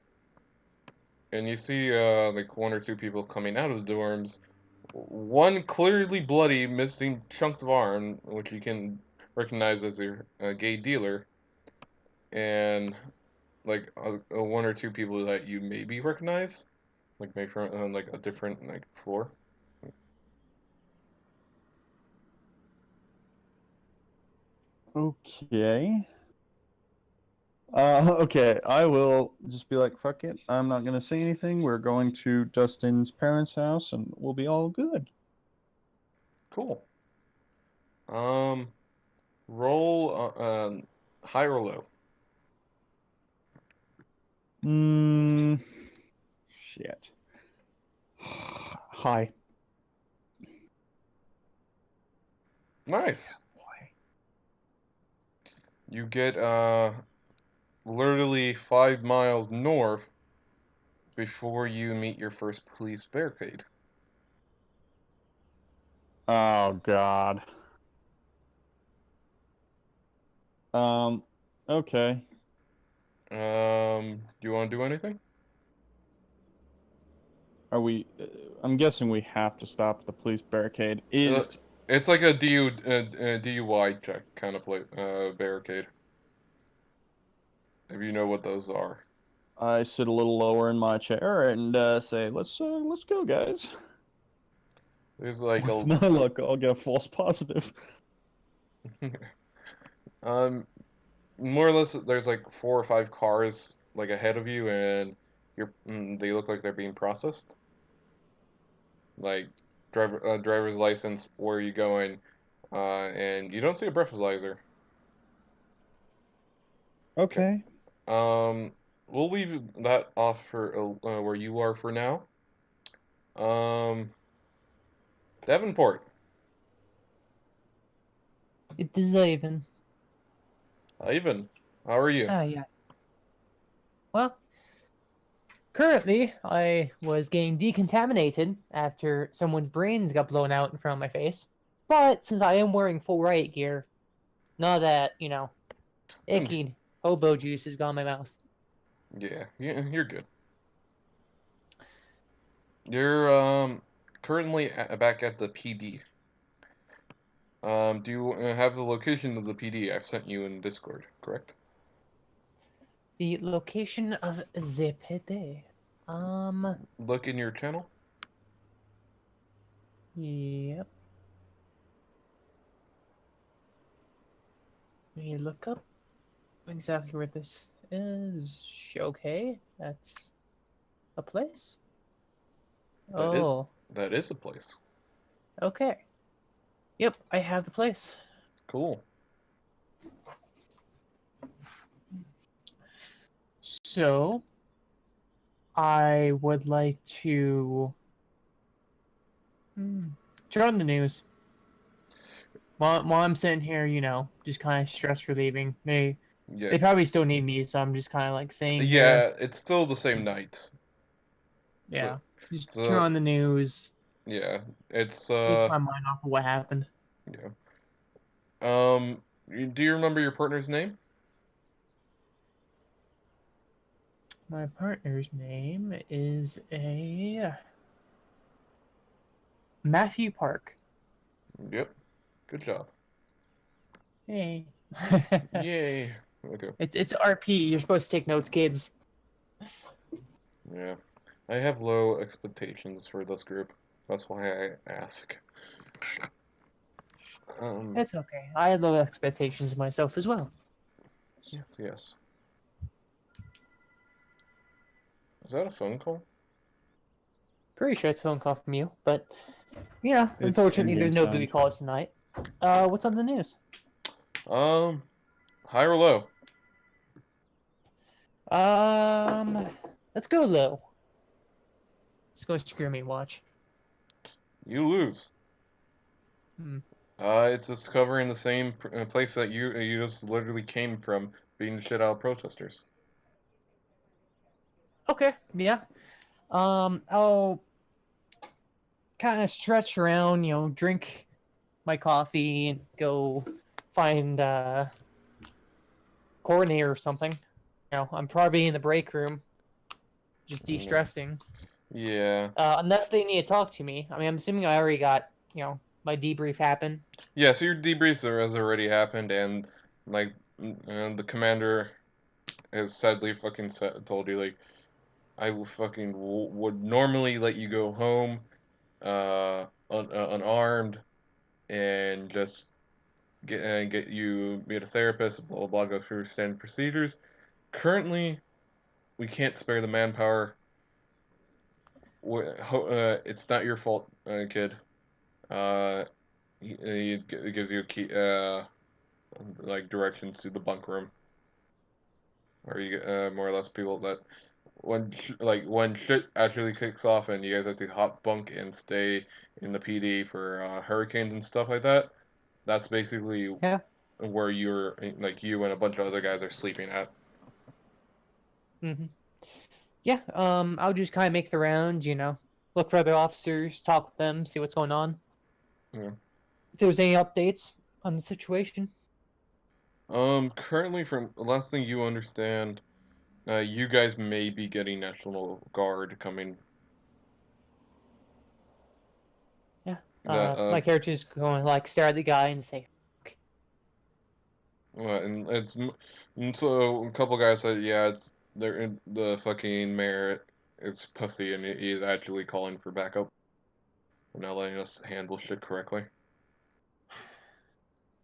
And you see like one or two people coming out of the dorms. One clearly bloody, missing chunks of arm, which you can recognize as a gay dealer, and like one or two people that you maybe recognize, like maybe from on like a different like floor. Okay. Okay, I will just be like, fuck it. I'm not gonna say anything. We're going to Dustin's parents' house, and we'll be all good. Cool. Um, roll high or low. Hmm. Shit. Hi. Nice. Boy. You get literally 5 miles north before you meet your first police barricade. Oh God. Um. Okay. Do you want to do anything? Are we? I'm guessing we have to stop at the police barricade. Uh, Is it's like a DUI check kind of barricade. If you know what those are. I sit a little lower in my chair and say, let's go, guys." There's like With a my luck, I'll get a false positive. um more or less there's like 4 or 5 cars like ahead of you and they look like they're being processed. Like driver's license, where are you going? And you don't see a breathalyzer. Okay. Okay. Um, we'll leave that off for where you are for now. Um, Davenport. It is Ivan. Ivan, how are you? Ah, yes. Well, currently, I was getting decontaminated after someone's brains got blown out in front of my face. But since I am wearing full riot gear, none of that, And icky hobo juice has gone in my mouth. yeah, you're good. You're currently back at the PD. Do you have the location of the PD? I've sent you in Discord, correct? The location of Zepede. Look in your channel. Yep. Let me look up exactly where this is. Okay, that's a place. That is Oh, that is a place. okay. Yep, I have the place. Cool. So, I would like to turn on the news. While I'm sitting here, just kind of stress relieving. Yeah, They probably still need me, so I'm just kind of like saying here, yeah. It's still the same night. So, yeah, just turn so on the news, yeah. It's take my mind off of what happened. yeah. Do you remember your partner's name? My partner's name is a Matthew Park. Yep. Good job. Hey. Yay. Okay. It's RP. You're supposed to take notes, kids. Yeah. I have low expectations for this group. That's why I ask. Um, It's okay. I had low expectations of myself as well. yes, yes. Is that a phone call? Pretty sure it's a phone call from you, but It's unfortunately in-game there's no sound. booty calls tonight. What's on the news? Um, High or low? Um, let's go low. Let's go screw me watch. You lose. Hmm. It's just covering the same place that you just literally came from, beating the shit out of protesters. Okay, yeah. I'll kind of stretch around, drink my coffee and go find coordinator or something. I'm probably in the break room, just Yeah. de-stressing. Yeah. Unless they need to talk to me. I mean, I'm assuming I already got, my debrief happened. Yeah, so your debriefs has already happened, and like, the commander has sadly fucking told you like, I will fucking would normally let you go home, unarmed, and just get you meet a therapist, blah blah blah, go through standard procedures. Currently, we can't spare the manpower. It's not your fault, kid. Uh, it gives you a key, like directions to the bunk room, or you more or less people that when shit actually kicks off and you guys have to hot bunk and stay in the PD for hurricanes and stuff like that. That's basically Yeah. where you and a bunch of other guys are sleeping at. Mm-hmm. Yeah. I'll just kind of make the rounds, look for other officers, talk with them, see what's going on. Yeah. If there was any updates on the situation. Currently, from the last thing you understand, you guys may be getting National Guard coming. Yeah. That My character's going to like stare at the guy and say, and and so a couple guys said, yeah, they're in the fucking mayor. It's pussy, and he's actually calling for backup. And not letting us handle shit correctly.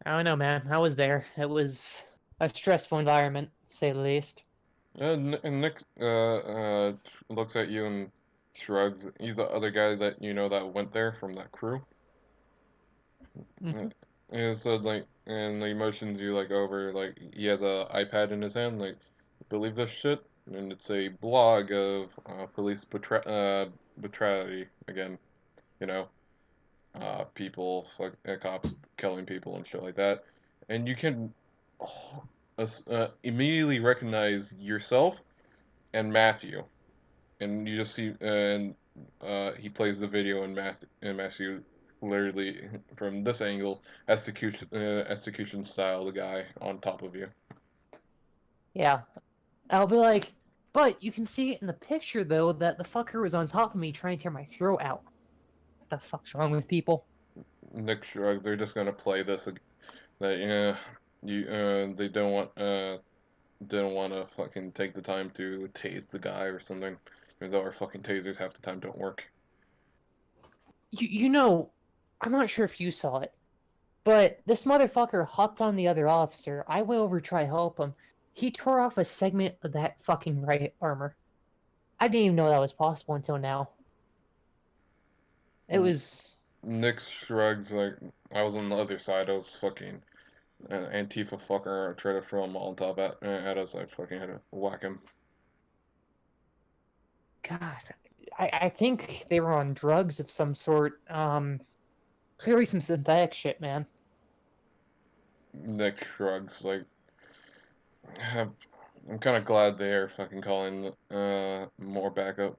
I don't know, man. I was there. It was a stressful environment, to say the least. And Nick looks at you and shrugs. He's the other guy that you know that went there from that crew. Hmm. And said and he motions you over he has a iPad in his hand. Believe this shit, and it's a blog of police brutality again. You know, people cops killing people and shit like that, and you can immediately recognize yourself and Matthew, and you just see and he plays the video and Matthew literally from this angle execution style the guy on top of you. Yeah. I'll be like, but you can see in the picture, though, that the fucker was on top of me trying to tear my throat out. What the fuck's wrong with people? Nick shrugs. They're just gonna play this that yeah they don't want to fucking take the time to tase the guy or something, even though our fucking tasers half the time don't work. I'm not sure if you saw it, but this motherfucker hopped on the other officer. I went over to try to help him. He tore off a segment of that fucking right armor. I didn't even know that was possible until now. It was... Nick shrugs I was on the other side. I was fucking Antifa fucker tried to throw a Molotov at us. I fucking had to whack him. God, I think they were on drugs of some sort. Clearly some synthetic shit, man. Nick shrugs I'm kind of glad they're fucking calling more backup.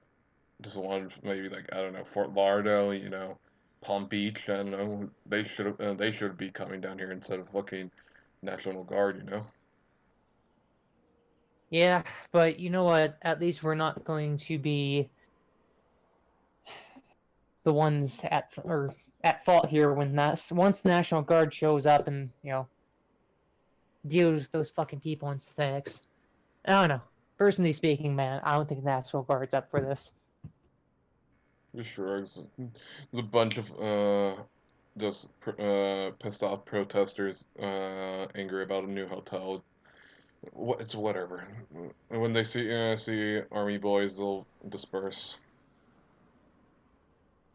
Just wanted maybe I don't know, Fort Lauderdale, Palm Beach. I don't know. They should be coming down here instead of fucking National Guard. Yeah, but you know what? At least we're not going to be the ones at fault here when once the National Guard shows up and deals with those fucking people in synthetics. I don't know. Personally speaking, man, I don't think the National Guard's up for this. For sure, there's a bunch of just pissed off protesters, angry about a new hotel. It's whatever. And when they see army boys, they'll disperse.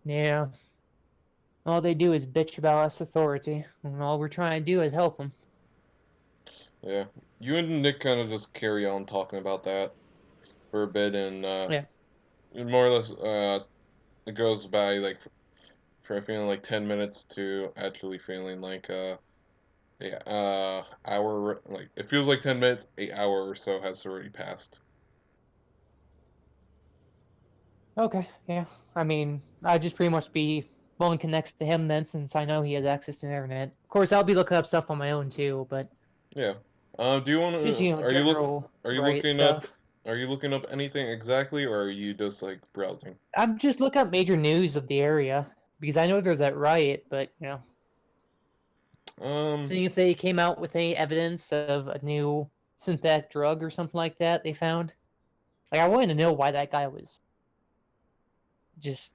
Yeah. All they do is bitch about us authority, and all we're trying to do is help them. Yeah, you and Nick kind of just carry on talking about that for a bit, and Yeah. more or less, it goes by from feeling 10 minutes to actually feeling yeah, hour. It feels like 10 minutes, 8 hour or so has already passed. Okay, yeah. I mean, I'd just pretty much be phone connects to him then, since I know he has access to the internet. Of course, I'll be looking up stuff on my own too, but Yeah. Do you want just to? general Are you right looking up? stuff. Are you looking up anything exactly, or are you just browsing? I'm just looking up major news of the area because I know there's that riot, but Um, seeing if they came out with any evidence of a new synthetic drug or something like that they found. I wanted to know why that guy was just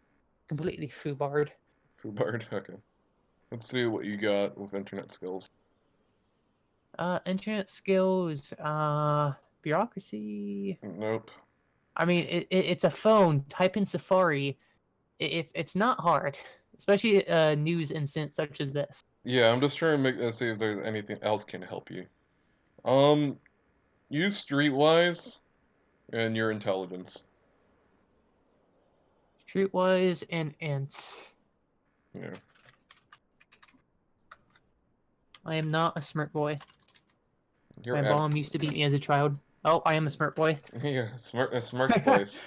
completely foobarred. Fubard. Okay. Let's see what you got with internet skills. Internet skills, bureaucracy. Nope. I mean, it's a phone. Type in Safari. It's not hard, especially a news incident such as this. Yeah, I'm just trying to see if there's anything else can help you. Use Streetwise and your intelligence. Streetwise and Yeah. I am not a smart boy. You're My ab mom used to beat me as a child. Oh, I am a smart boy. Yeah, smart device.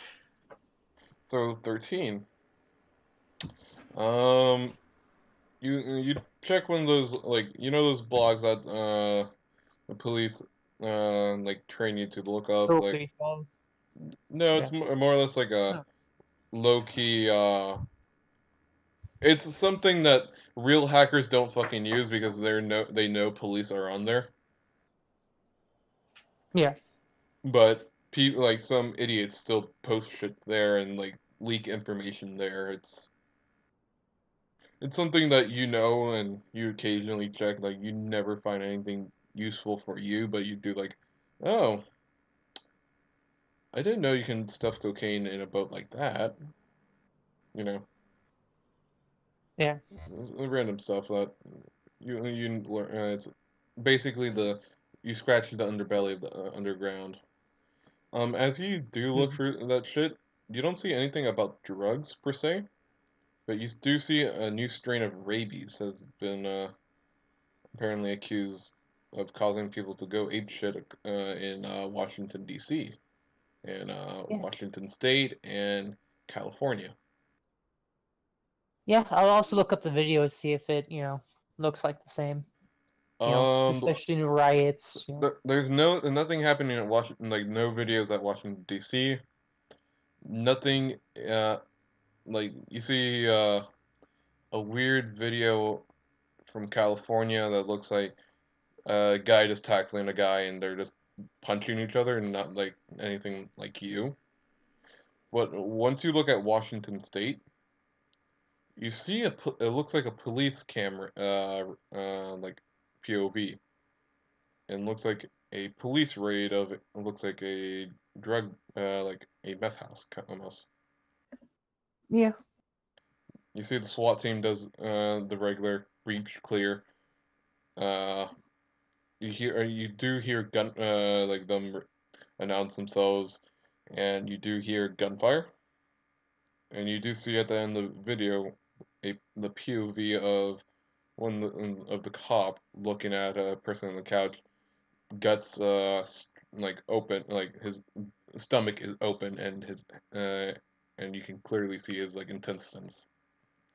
So 13. Um, you check one of those, like, you know those blogs that the police like train you to look up, Oh, like, baseballs. no, Yeah. it's more or less like a Oh. low key it's something that real hackers don't fucking use because they know police are on there. Yeah. But people, like, some idiots still post shit there and like leak information there. It's something that you know and you occasionally check. Like, you never find anything useful for you, but you do, like, oh, I didn't know you can stuff cocaine in a boat like that. You know, Yeah. random stuff that you learn. It's basically the you scratch the underbelly of the underground. As you do look Hmm. through that shit, you don't see anything about drugs per se, but you do see a new strain of rabies has been apparently accused of causing people to go ape shit in Washington D.C. and Yeah. Washington State and California. Yeah. I'll also look up the videos, see if it, looks like the same. Um, Especially in riots. there's nothing happening at Washington, like no videos at Washington D.C. Nothing. Like, you see a weird video from California that looks like a guy just tackling a guy and they're just punching each other and not like anything like you. But once you look at Washington State, you see it looks like a police camera, like POV, and looks like a police raid of it looks like a drug, like a meth house almost. Yeah. You see the SWAT team does the regular breach clear. Uh, you do hear gun like them announce themselves, and you do hear gunfire, and you do see at the end of the video the POV of of the cop looking at a person on the couch, guts like open, like his stomach is open, and his uh and you can clearly see his like intestines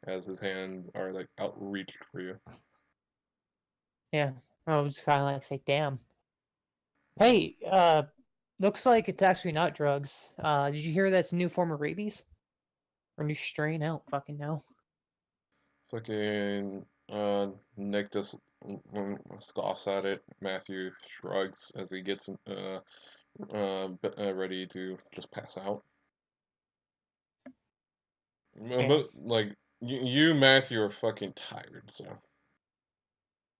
as his hands are like outreached for you. Yeah. I was kind of like, say, damn. Hey, looks like it's actually not drugs. Did you hear that's a new form of rabies? Or new strain? I don't fucking know. Fucking Nick just scoffs at it. Matthew shrugs as he gets ready to just pass out. Yeah. Like, you Matthew are fucking tired, so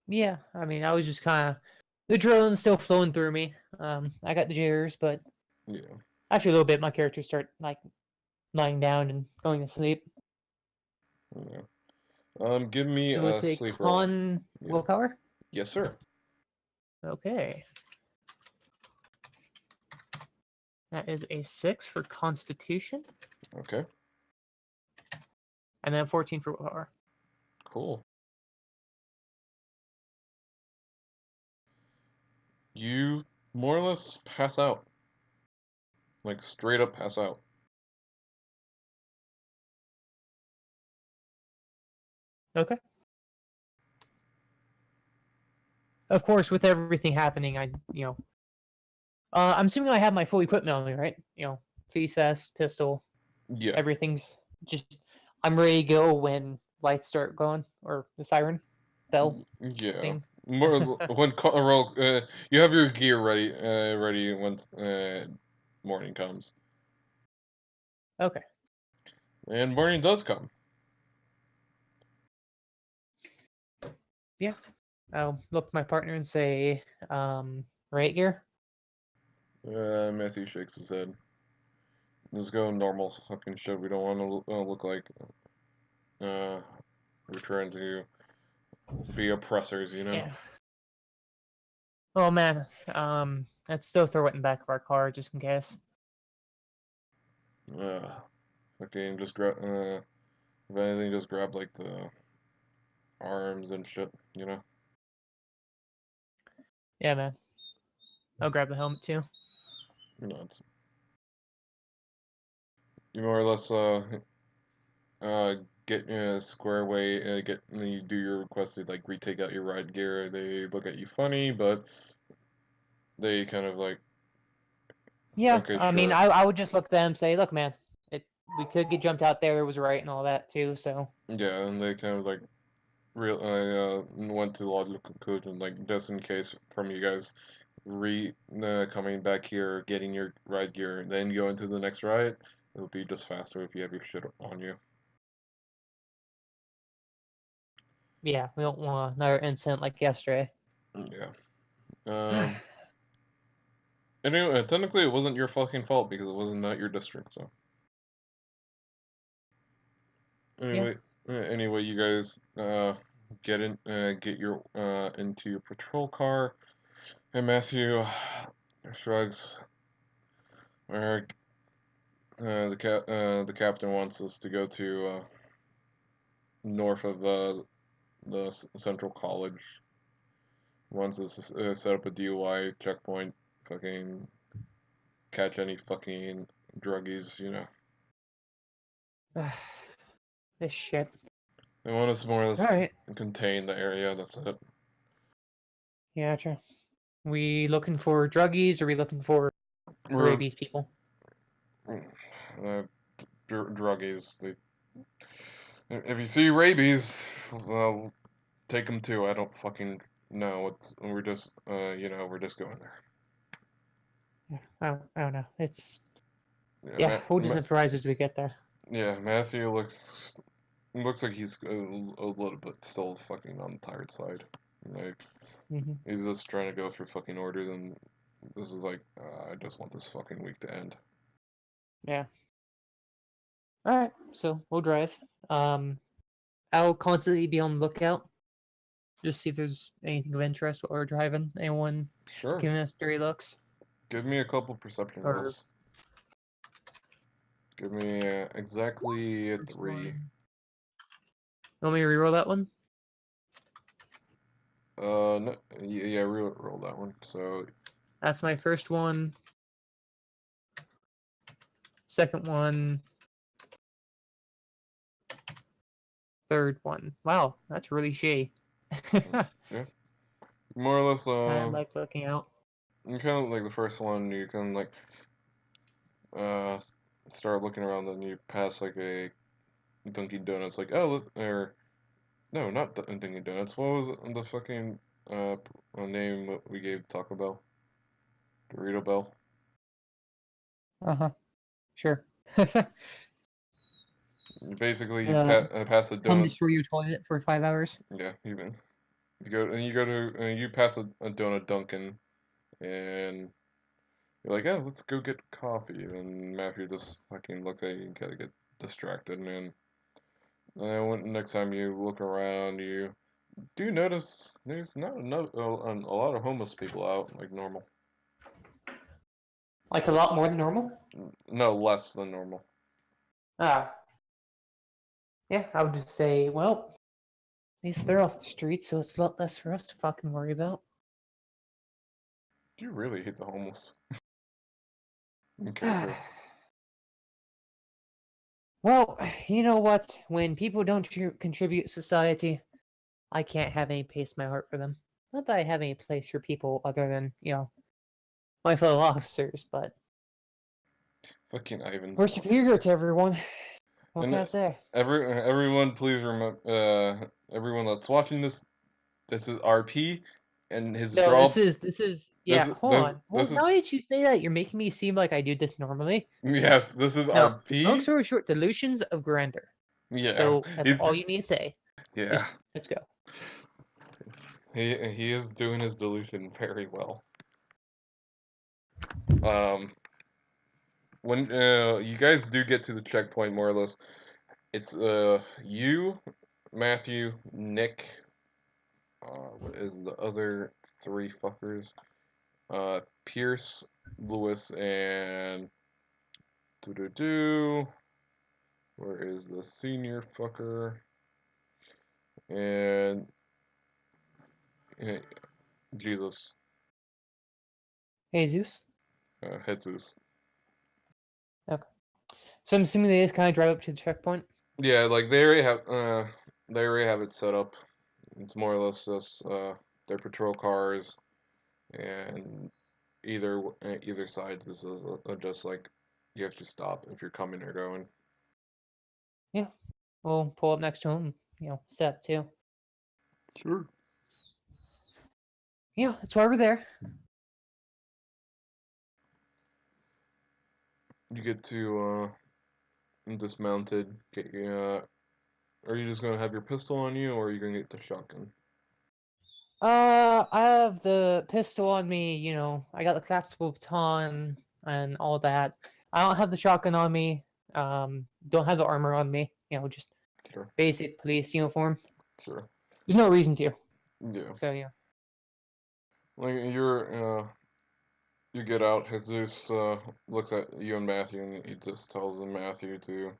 Yeah, I mean, I was just kind of the adrenaline's still flowing through me. I got the jitters, but yeah, after a little bit, my characters start like lying down and going to sleep. yeah. Give me So it's a a sleep roll. con Yeah. willpower. Yes, sir. Okay, that is a 6 for Constitution, Okay. and then 14 for willpower. Cool. You more or less pass out. Like, straight up pass out. Okay. Of course, with everything happening, I'm assuming I have my full equipment on me, right? Police vest, pistol, Yeah. everything's just. I'm ready to go when lights start going or the siren bell Yeah. thing. More when roll, you have your gear ready when morning comes, Okay. and morning does come. Yeah. I'll look at my partner and say, right gear. Matthew shakes his head. Let's go normal fucking shit. We don't want to look like we're trying to be oppressors, you know? Yeah. Oh man, let's still throw it in the back of our car just in case. Fucking just grab. If anything, just grab like the arms and shit, you know? Yeah, man. I'll grab the helmet too. You know, it's you more or less get square away, get you do your request to like retake out your ride gear. They look at you funny, but they kind of like, Yeah, okay, I mean, sure. I would just look at them and say, look, man, we could get jumped out there. It was right and all that too. So Yeah, and they kind of like real went to logical conclusion, like just in case from you guys coming back here, getting your ride gear, then go into the next ride. It'll be just faster if you have your shit on you. yeah, we don't want another incident like yesterday. Yeah. Um. Anyway, technically, it wasn't your fucking fault because it wasn't not your district. So Yeah. anyway, you guys get your into your patrol car, and Matthew shrugs. Uh, the captain wants us to go to north of the Central College. Wants us to set up a DUI checkpoint. Fucking catch any fucking druggies, you know. This shit. They want us more or less All right. contain the area. That's it. Yeah, true. We looking for druggies, or we looking for We're rabies people? druggies. If you see rabies, well, take them too. I don't fucking know. We're just we're just going there. I don't know. It's Yeah, yeah. We'll just improvise as we get there. yeah. Matthew looks like he's a little bit still fucking on the tired side. Like Hmm. he's just trying to go through fucking orders, and this is like I just want this fucking week to end. Yeah. All right. So we'll drive. I'll constantly be on the lookout. Just see if there's anything of interest while we're driving. Anyone Sure. giving us dirty looks? Give me a couple perception Or rolls. Give me exactly a first 3. one. You want me to reroll that one? No, yeah, roll that one. So, That's my first one. Second one. Third one. Wow, that's really shitty. yeah, more or less, I like looking out. you kind of like the first one, you can like, uh, start looking around, then you pass like a Dunkin' Donuts, like, oh, look, or, no, not Dunkin' Donuts, what was the fucking, name that we gave Taco Bell? Dorito Bell? Uh-huh. Sure. Basically, you uh, pass a Come donut, destroy your toilet for 5 hours. yeah, even. You go to, you pass a donut Dunkin', and you're like, yeah, let's go get coffee. And Matthew just fucking looks at you and kind of get distracted. And then next time you look around, you do notice there's not a lot of homeless people out like normal. Like a lot more than normal? No, less than normal. Ah. Yeah, I would just say, well, at least they're off the street, so it's a lot less for us to fucking worry about. You really hate the homeless. Okay, cool. Well, you know what? When people don't contribute to society, I can't have any place in my heart for them. Not that I have any place for people other than, my fellow officers, but Fucking Ivan's we're off. superior to everyone. What And can I say? everyone, please remember, everyone that's watching this, this is RP, and his No, draw. yeah, hold on. Well, This is now that you say that, you're making me seem like I do this normally. yes, this is No, long RP. story short, delusions of grandeur. Yeah, So that's he's all you need to say. yeah. Just let's go. He is doing his delusion very well. When you guys do get to the checkpoint, more or less, it's you, Matthew, Nick. What is the other three fuckers? Pierce, Lewis, and doo doo doo. Where is the senior fucker? And uh, Jesus, Jesus. Jesus. Okay. So I'm assuming they just kind of drive up to the checkpoint. Yeah, like they already have it set up. It's more or less just their patrol cars, and either side is just like you have to stop if you're coming or going. Yeah. We'll pull up next to him. Step two. Sure. Yeah, that's why we're there. You get to dismounted. Get are you just gonna have your pistol on you, or are you gonna get the shotgun? I have the pistol on me. I got the collapsible baton and all that. I don't have the shotgun on me. Don't have the armor on me. Just Sure. basic police uniform. Sure. There's no reason to. Yeah. So yeah. Like you get out. Jesus looks at you and Matthew, and he just tells them Matthew to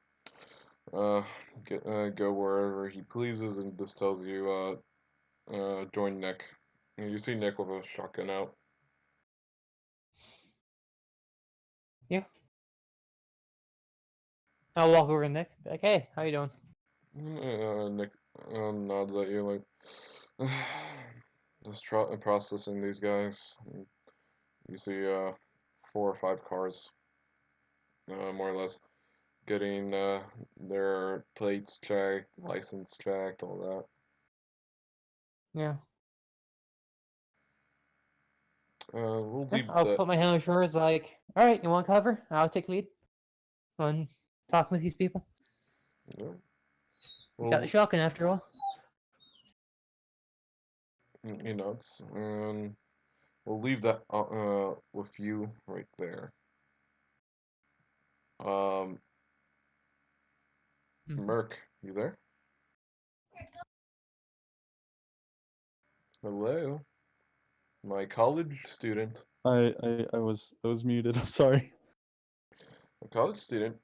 uh go wherever he pleases, and just tells you join Nick. And you see Nick with a shotgun out. Yeah. I'll walk over to Nick. Be like, hey, how you doing? Nick nods at you like just processing these guys. And you see 4 or 5 cars, more or less, getting their plates checked, license checked, all that. Yeah. We'll Yeah. leave I'll that. put my hand on his shoulders. Like, all right, you want cover? I'll take lead on talking with these people. Yeah. You got the Well, shotgun after all. he nods, and we'll leave that with you right there. Um, Mhm. Merc, you there? Hello, my college student. I was muted. I'm sorry. A college student